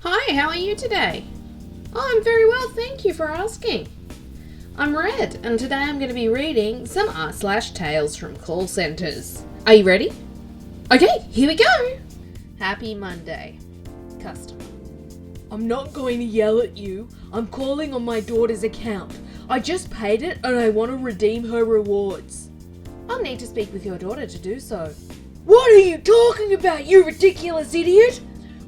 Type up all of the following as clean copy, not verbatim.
Hi, how are you today? Oh, I'm very well, thank you for asking. I'm Red, and today I'm going to be reading some r/Tales from Call Centers. Are you ready? Okay, here we go! Happy Monday. Customer. I'm not going to yell at you. I'm calling on my daughter's account. I just paid it and I want to redeem her rewards. I'll need to speak with your daughter to do so. What are you talking about, you ridiculous idiot?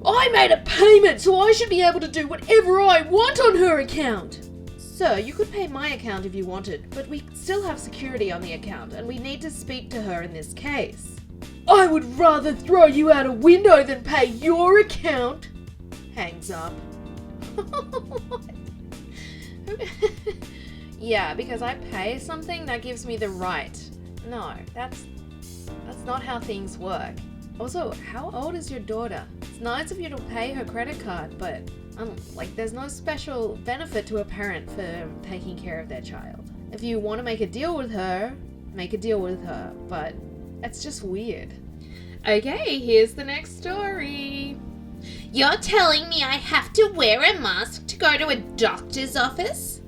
I made a payment, so I should be able to do whatever I want on her account. Sir, you could pay my account if you wanted, but we still have security on the account and we need to speak to her in this case. I would rather throw you out a window than pay your account. Hangs up. Yeah, because I pay something that gives me the right. No, that's not how things work. Also, how old is your daughter? It's nice of you to pay her credit card, but there's no special benefit to a parent for taking care of their child. If you want to make a deal with her, make a deal with her, but it's just weird. Okay, here's the next story. You're telling me I have to wear a mask to go to a doctor's office?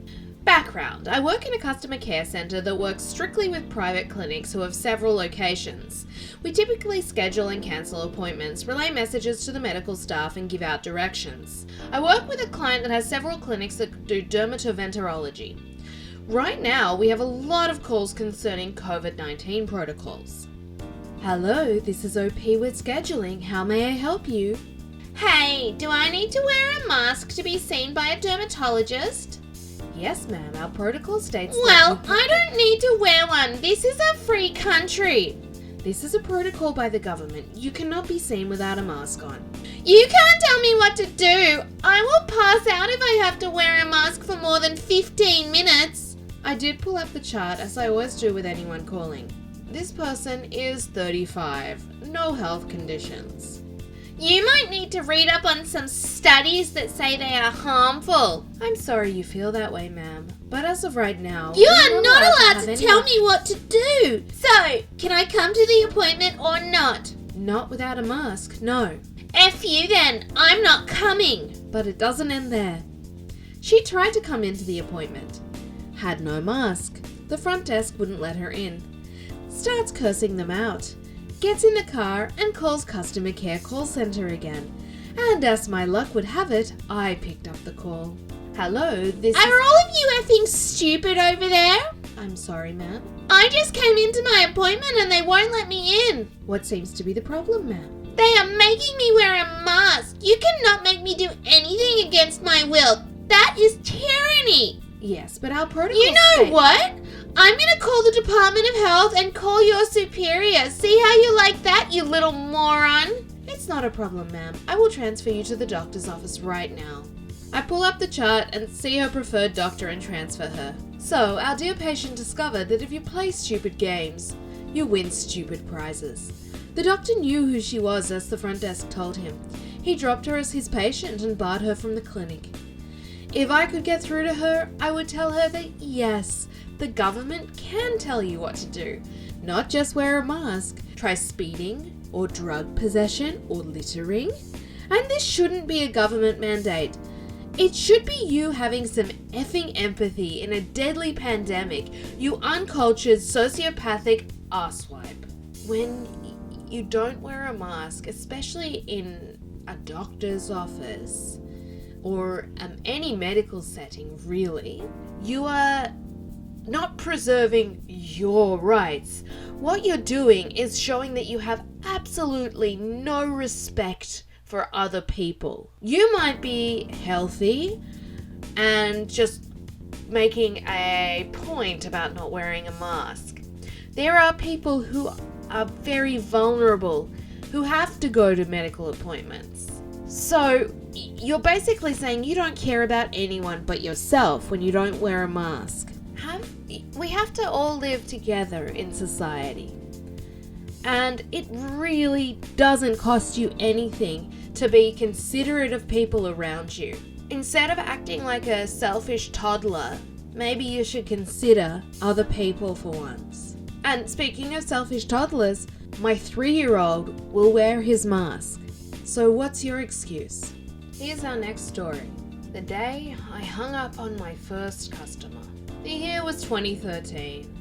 Background. I work in a customer care centre that works strictly with private clinics who have several locations. We typically schedule and cancel appointments, relay messages to the medical staff and give out directions. I work with a client that has several clinics that do dermatoventerology. Right now, we have a lot of calls concerning COVID-19 protocols. Hello, this is OP with scheduling. How may I help you? Hey, do I need to wear a mask to be seen by a dermatologist? Yes, ma'am. Our protocol states Well, I don't need to wear one. This is a free country. This is a protocol by the government. You cannot be seen without a mask on. You can't tell me what to do. I will pass out if I have to wear a mask for more than 15 minutes. I did pull up the chart, as I always do with anyone calling. This person is 35. No health conditions. You might need to read up on some studies that say they are harmful. I'm sorry you feel that way, ma'am. But as of right now... You are not allowed to tell me what to do. So, can I come to the appointment or not? Not without a mask, no. F you then. I'm not coming. But it doesn't end there. She tried to come into the appointment. Had no mask. The front desk wouldn't let her in. Starts cursing them out. Gets in the car and calls customer care call center again. And as my luck would have it, I picked up the call. Hello, this is... Are all of you effing stupid over there? I'm sorry, ma'am. I just came into my appointment and they won't let me in. What seems to be the problem, ma'am? They are making me wear a mask. You cannot make me do anything against my will. That is tyranny. Yes, but our protocol... You know what? I'm going to call the Department of Health and call your superior. See how you like that, you little moron? It's not a problem, ma'am. I will transfer you to the doctor's office right now. I pull up the chart and see her preferred doctor and transfer her. So, our dear patient discovered that if you play stupid games, you win stupid prizes. The doctor knew who she was, as the front desk told him. He dropped her as his patient and barred her from the clinic. If I could get through to her, I would tell her that yes, the government can tell you what to do. Not just wear a mask. Try speeding, or drug possession, or littering. And this shouldn't be a government mandate. It should be you having some effing empathy in a deadly pandemic, you uncultured, sociopathic arsewipe. When you don't wear a mask, especially in a doctor's office, or any medical setting really, you are not preserving your rights. What you're doing is showing that you have absolutely no respect for other people. You might be healthy and just making a point about not wearing a mask. There are people who are very vulnerable, who have to go to medical appointments. So you're basically saying you don't care about anyone but yourself when you don't wear a mask. We have to all live together in society. And it really doesn't cost you anything to be considerate of people around you. Instead of acting like a selfish toddler, maybe you should consider other people for once. And speaking of selfish toddlers, my 3-year-old will wear his mask. So what's your excuse? Here's our next story. The day I hung up on my first customer. The year was 2013.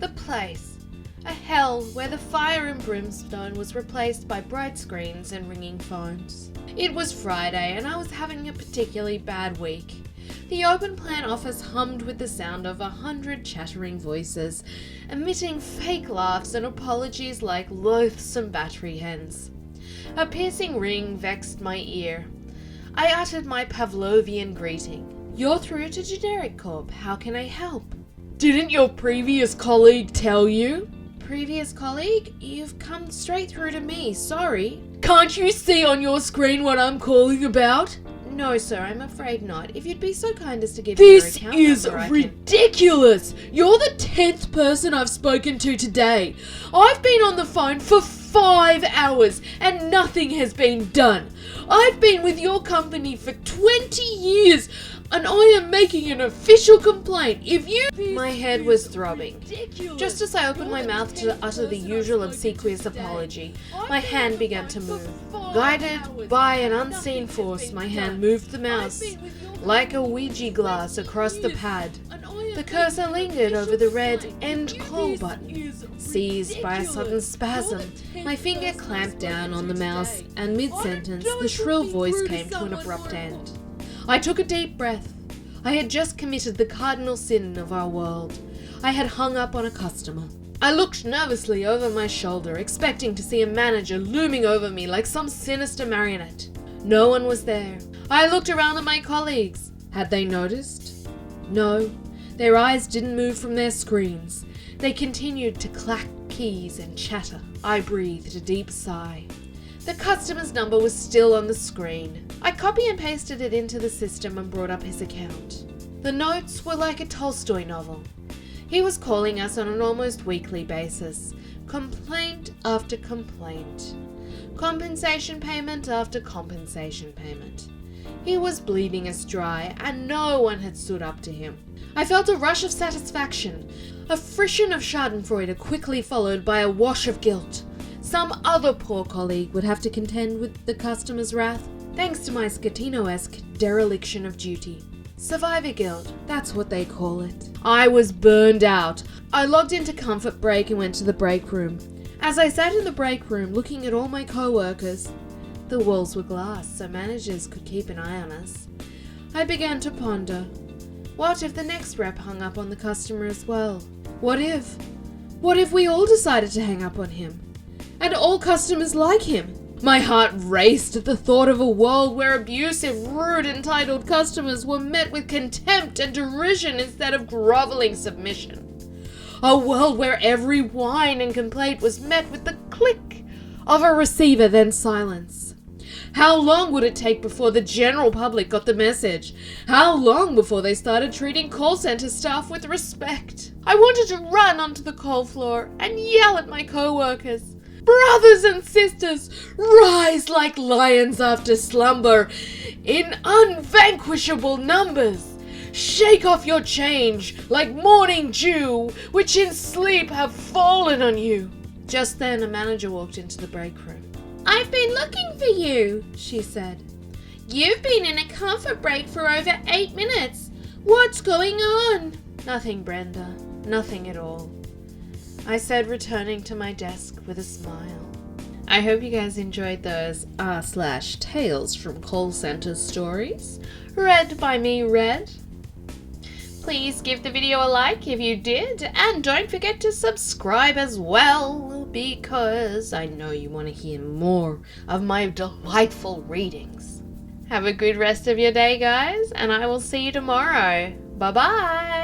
The place, a hell where the fire and brimstone was replaced by bright screens and ringing phones. It was Friday and I was having a particularly bad week. The open plan office hummed with the sound of 100 chattering voices, emitting fake laughs and apologies like loathsome battery hens. A piercing ring vexed my ear. I uttered my Pavlovian greeting. "You're through to Generic Corp. How can I help?" "Didn't your previous colleague tell you?" "Previous colleague? You've come straight through to me, sorry." "Can't you see on your screen what I'm calling about?" "No, sir, I'm afraid not. If you'd be so kind as to give me your account number, This is ridiculous! You're the 10th person I've spoken to today. I've been on the phone for 5 hours and nothing has been done. I've been with your company for 20 years and I am making an official complaint. If you... My head was throbbing. Just as I opened my mouth to utter the usual obsequious apology, my hand began to move. Guided by an unseen force, my hand moved the mouse, like a Ouija glass across the pad. The cursor lingered over the red End Call button. Seized by a sudden spasm, my finger clamped down on the mouse, and mid-sentence, the shrill voice came to an abrupt end. I took a deep breath. I had just committed the cardinal sin of our world. I had hung up on a customer. I looked nervously over my shoulder, expecting to see a manager looming over me like some sinister marionette. No one was there. I looked around at my colleagues. Had they noticed? No. Their eyes didn't move from their screens. They continued to clack keys and chatter. I breathed a deep sigh. The customer's number was still on the screen. I copy and pasted it into the system and brought up his account. The notes were like a Tolstoy novel. He was calling us on an almost weekly basis. Complaint after complaint. Compensation payment after compensation payment. He was bleeding us dry, and no one had stood up to him. I felt a rush of satisfaction, a frisson of schadenfreude quickly followed by a wash of guilt. Some other poor colleague would have to contend with the customer's wrath, thanks to my Scatino-esque dereliction of duty. Survivor guilt, that's what they call it. I was burned out. I logged into Comfort Break and went to the break room. As I sat in the break room looking at all my co-workers, the walls were glass so managers could keep an eye on us, I began to ponder. What if the next rep hung up on the customer as well? What if we all decided to hang up on him? And all customers like him? My heart raced at the thought of a world where abusive, rude, entitled customers were met with contempt and derision instead of groveling submission. A world where every whine and complaint was met with the click of a receiver, then silence. How long would it take before the general public got the message? How long before they started treating call center staff with respect? I wanted to run onto the call floor and yell at my co-workers. Brothers and sisters, rise like lions after slumber in unvanquishable numbers. Shake off your change like morning dew, which in sleep have fallen on you. Just then a manager walked into the break room. "I've been looking for you," she said. "You've been in a comfort break for over 8 minutes. What's going on?" "Nothing, Brenda. Nothing at all," I said, returning to my desk with a smile. I hope you guys enjoyed those r/Tales from Call Centers stories, read by me, Red. Please give the video a like if you did, and don't forget to subscribe as well, because I know you want to hear more of my delightful readings. Have a good rest of your day, guys, and I will see you tomorrow. Bye-bye!